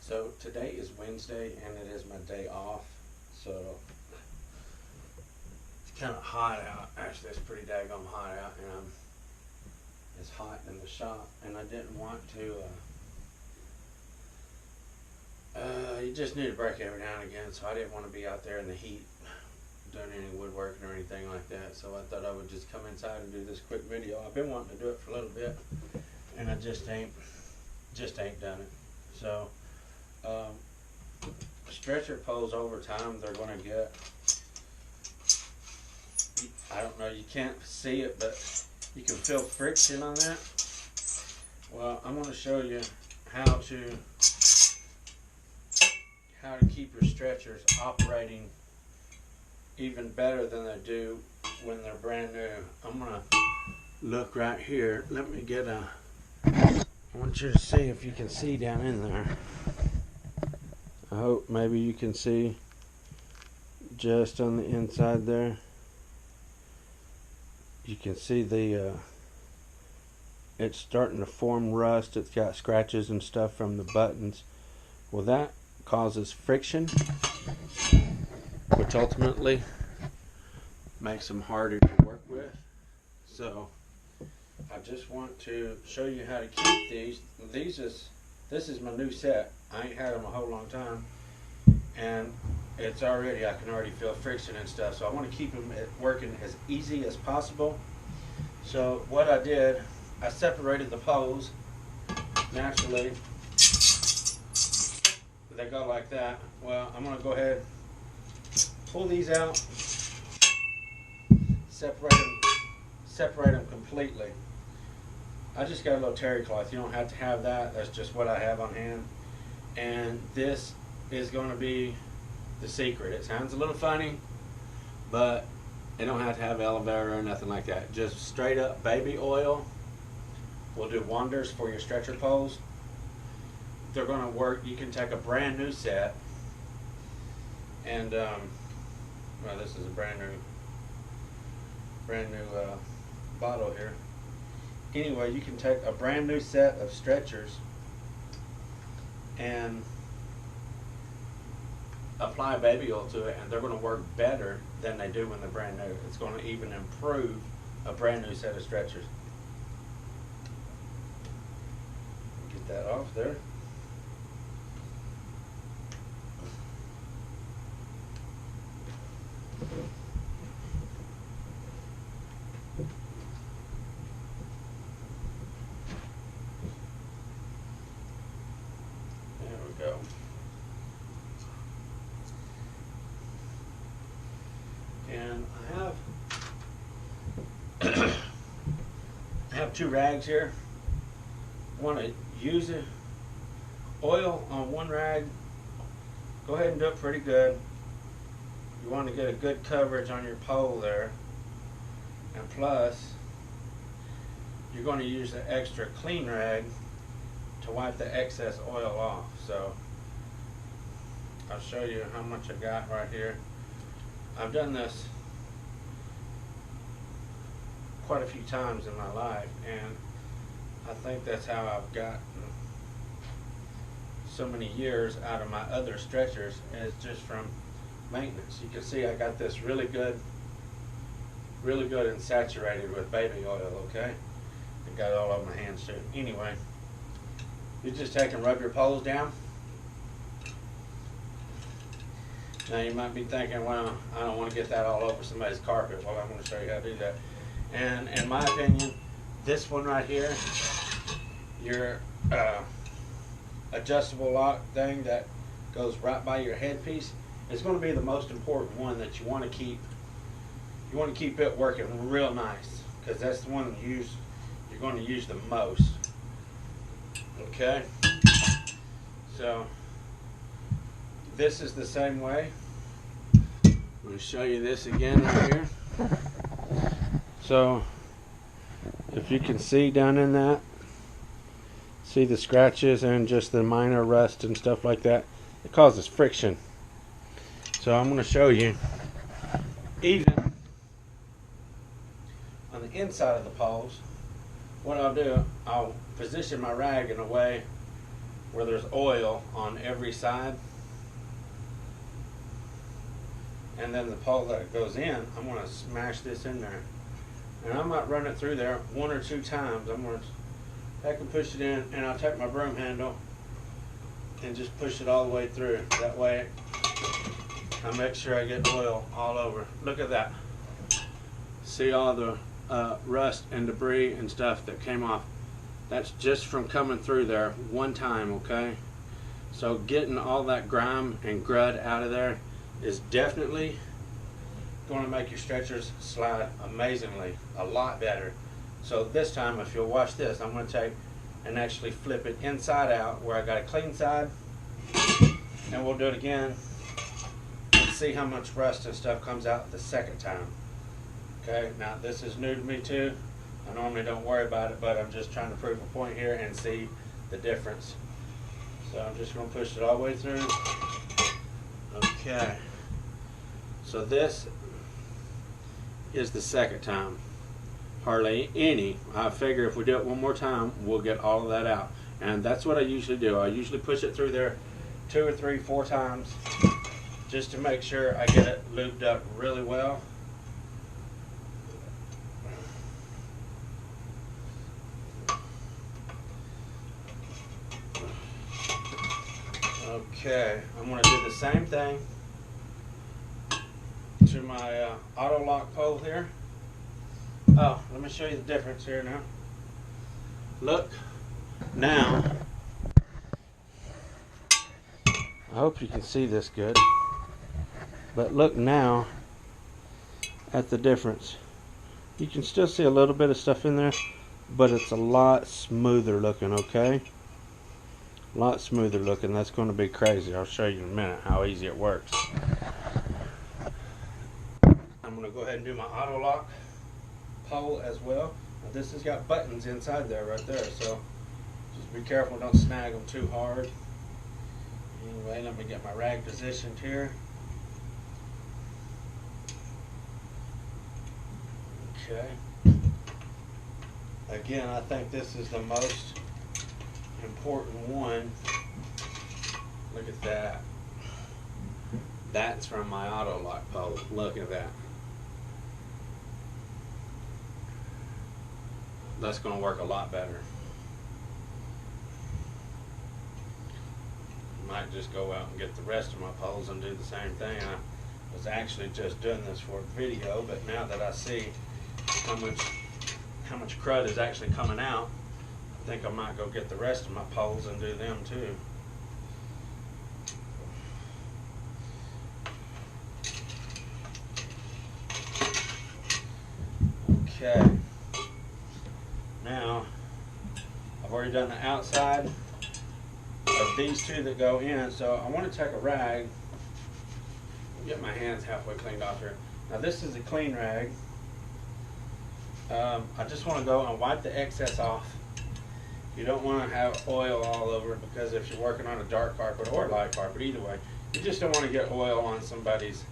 So today is Wednesday and it is my day off. So it's kind of hot out. Actually, it's pretty daggone hot out, and it's hot in the shop. And I didn't want to. You just need a break every now and again. So I didn't want to be out there in the heat doing any woodworking or anything like that. So I thought I would just come inside and do this quick video. I've been wanting to do it for a little bit, and I just ain't done it. So. Stretcher poles over time, they're going to get, I don't know, you can't see it, but you can feel friction on that. Well, I'm going to show you how to keep your stretchers operating even better than they do when they're brand new. I'm going to look right here. Let me get I want you to see if you can see down in there. I hope maybe you can see just on the inside there. You can see the it's starting to form rust. It's got scratches and stuff from the buttons. Well, that causes friction, which ultimately makes them harder to work with. So I just want to show you how to keep these. This is my new set. I ain't had them a whole long time, and I can already feel friction and stuff. So I want to keep them working as easy as possible. So what I did, I separated the poles. Naturally, they go like that. Well, I'm going to go ahead, pull these out, separate them completely. I just got a little terry cloth. You don't have to have that. That's just what I have on hand. And this is going to be the secret. It sounds a little funny, but it don't have to have aloe vera or nothing like that. Just straight up baby oil will do wonders for your stretcher poles. They're going to work. You can take a brand new set, and well, this is a brand new bottle here. Anyway, you can take a brand new set of stretchers and apply baby oil to it, and they're going to work better than they do when they're brand new. It's going to even improve a brand new set of stretchers. Get that off there. Go. And I have two rags here. Want to use it. Oil on one rag. Go ahead and do it pretty good. You want to get a good coverage on your pole there, and plus you're going to use the extra clean rag to wipe the excess oil off. So I'll show you how much I got right here. I've done this quite a few times in my life, and I think that's how I've gotten so many years out of my other stretchers, is just from maintenance. You can see I got this really good and saturated with baby oil, okay? I got it all over my hands too. Anyway, you just take and rub your poles down. Now you might be thinking, well, I don't want to get that all over somebody's carpet. Well, I'm going to show you how to do that. And in my opinion, this one right here, your adjustable lock thing that goes right by your headpiece, is going to be the most important one that you want to keep. You want to keep it working real nice, because that's the one you're going to use the most. Okay, so this is the same way. I'm going to show you this again right here. So if you can see down in that, see the scratches and just the minor rust and stuff like that, it causes friction. So I'm going to show you, even on the inside of the poles, what I'll do, I'll position my rag in a way where there's oil on every side. And then the pole that goes in, I'm going to smash this in there. And I might run it through there 1 or 2 times. I can push it in, and I'll take my broom handle and just push it all the way through. That way I make sure I get oil all over. Look at that. See all the rust and debris and stuff that came off. That's just from coming through there one time, okay? So getting all that grime and grud out of there is definitely going to make your stretchers slide amazingly, a lot better. So this time, if you'll watch this, I'm going to take and actually flip it inside out where I got a clean side, and we'll do it again and see how much rust and stuff comes out the second time. Okay, now this is new to me too. I normally don't worry about it, but I'm just trying to prove a point here and see the difference. So I'm just going to push it all the way through. Okay, so this is the second time. Hardly any. I figure if we do it one more time, we'll get all of that out. And that's what I usually do. I usually push it through there 2 or 3, 4 times just to make sure I get it lubed up really well. Okay, I'm going to do the same thing to my auto lock pole here. Oh, let me show you the difference here now. Look, now, I hope you can see this good, but look now at the difference. You can still see a little bit of stuff in there, but it's a lot smoother looking, okay? A lot smoother looking. That's going to be crazy. I'll show you in a minute how easy it works. I'm going to go ahead and do my auto lock pole as well. Now this has got buttons inside there, right there, so just be careful, don't snag them too hard. Anyway, let me get my rag positioned here. Okay. Again, I think this is the most important one. Look at that. That's from my auto lock pole. Look at that. That's going to work a lot better. Might just go out and get the rest of my poles and do the same thing. I was actually just doing this for a video, but now that I see how much crud is actually coming out, I think I might go get the rest of my poles and do them too. Okay. Now, I've already done the outside of these two that go in, so I want to take a rag and get my hands halfway cleaned off here. Now this is a clean rag. I just want to go and wipe the excess off. You don't want to have oil all over it, because if you're working on a dark carpet or a light carpet, either way, you just don't want to get oil on somebody's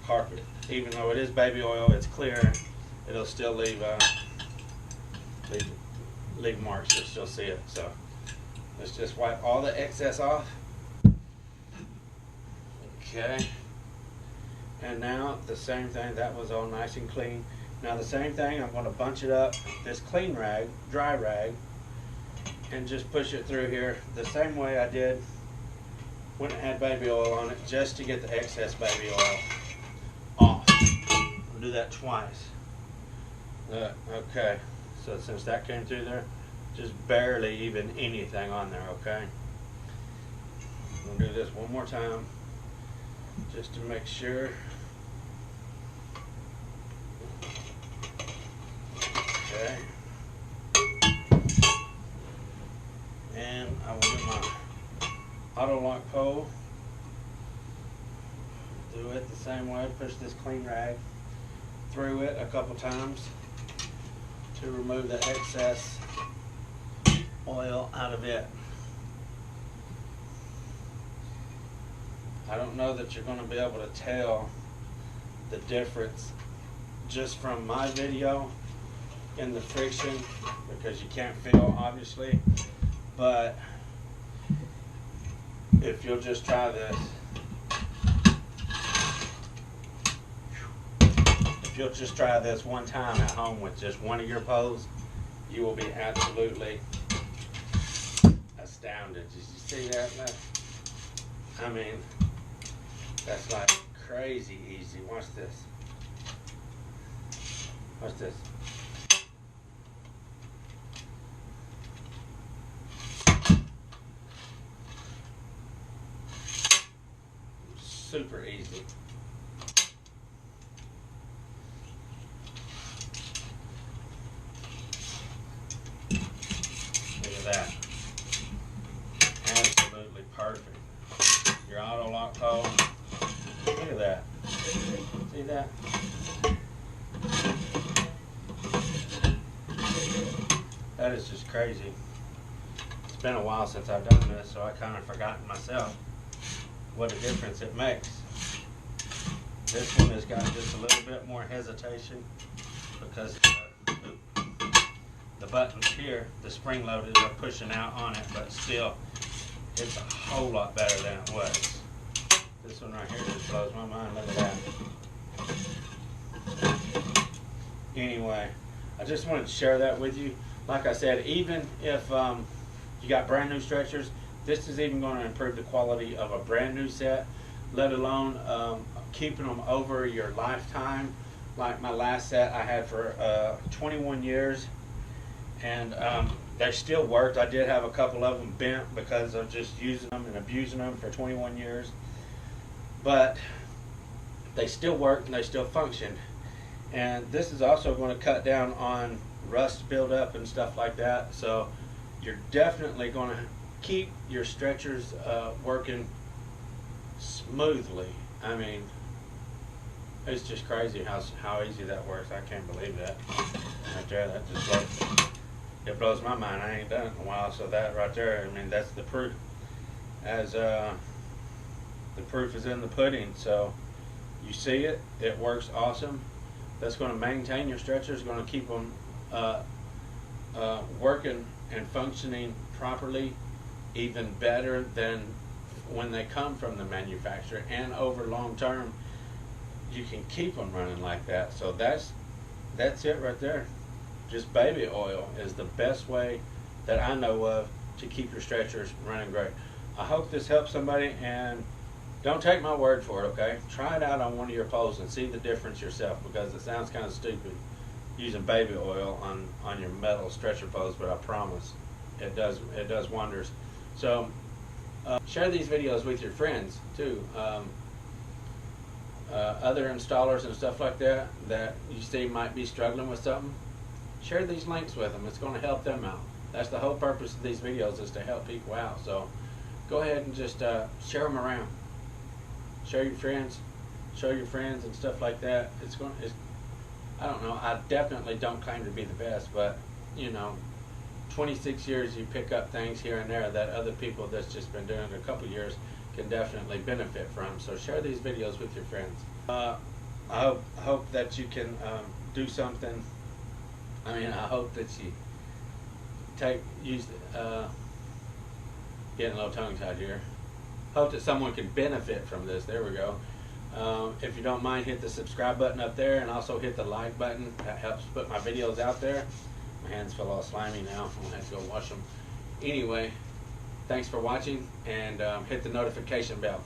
carpet. Even though it is baby oil, it's clear, it'll still leave marks. You'll still see it. So let's just wipe all the excess off. Okay. And now the same thing. That was all nice and clean. Now the same thing, I'm going to bunch it up, this clean rag, dry rag, and just push it through here the same way I did when it had baby oil on it, just to get the excess baby oil off. I'll do that twice. Okay, so since that came through there, just barely even anything on there, okay? I'm going to do this one more time just to make sure. Okay. And I will do my auto lock pole. Do it the same way. Push this clean rag through it a couple times to remove the excess oil out of it. I don't know that you're going to be able to tell the difference just from my video in the friction, because you can't feel, obviously, but if you'll just try this, if you'll just try this one time at home with just one of your poles, you will be absolutely astounded. Did you see that? I mean, that's like crazy easy. Watch this. Watch this. Super easy. Look at that. Absolutely perfect. Your auto lock pole. Look at that. See that? That is just crazy. It's been a while since I've done this, so I kind of forgotten myself what a difference it makes. This one has got just a little bit more hesitation because the buttons here, the spring loaded, are pushing out on it, but still, it's a whole lot better than it was. This one right here just blows my mind. Look at that. Anyway, I just wanted to share that with you. Like I said, even if you got brand new stretchers, this is even going to improve the quality of a brand new set, let alone keeping them over your lifetime. Like my last set I had for 21 years, and they still worked. I did have a couple of them bent because of just using them and abusing them for 21 years, but they still worked and they still functioned. And this is also going to cut down on rust buildup and stuff like that, so you're definitely going to keep your stretchers working smoothly. I mean, it's just crazy how easy that works. I can't believe that. Right there, that just blows my mind. I ain't done it in a while, so that right there, I mean, that's the proof. As the proof is in the pudding. So you see it, it works awesome. That's going to maintain your stretchers, going to keep them working and functioning properly, even better than when they come from the manufacturer, and over long term you can keep them running like that. So that's it right there. Just baby oil is the best way that I know of to keep your stretchers running great. I hope this helps somebody, and don't take my word for it, okay? Try it out on one of your poles and see the difference yourself, because it sounds kind of stupid using baby oil on your metal stretcher poles, but I promise it does wonders. So share these videos with your friends too, other installers and stuff like that you see might be struggling with something. Share these links with them. It's going to help them out. That's the whole purpose of these videos, is to help people out. So go ahead and just share them around. Show your friends and stuff like that. I don't know, I definitely don't claim to be the best, but you know, 26 years you pick up things here and there that other people that's just been doing it a couple years can definitely benefit from. So share these videos with your friends. I hope that you can do something. I mean, I hope that you getting a little tongue-tied here. Hope that someone can benefit from this. There we go. If you don't mind, hit the subscribe button up there, and also hit the like button. That helps put my videos out there. My hands feel all slimy now. I'm going to have to go wash them. Anyway, thanks for watching, and hit the notification bell.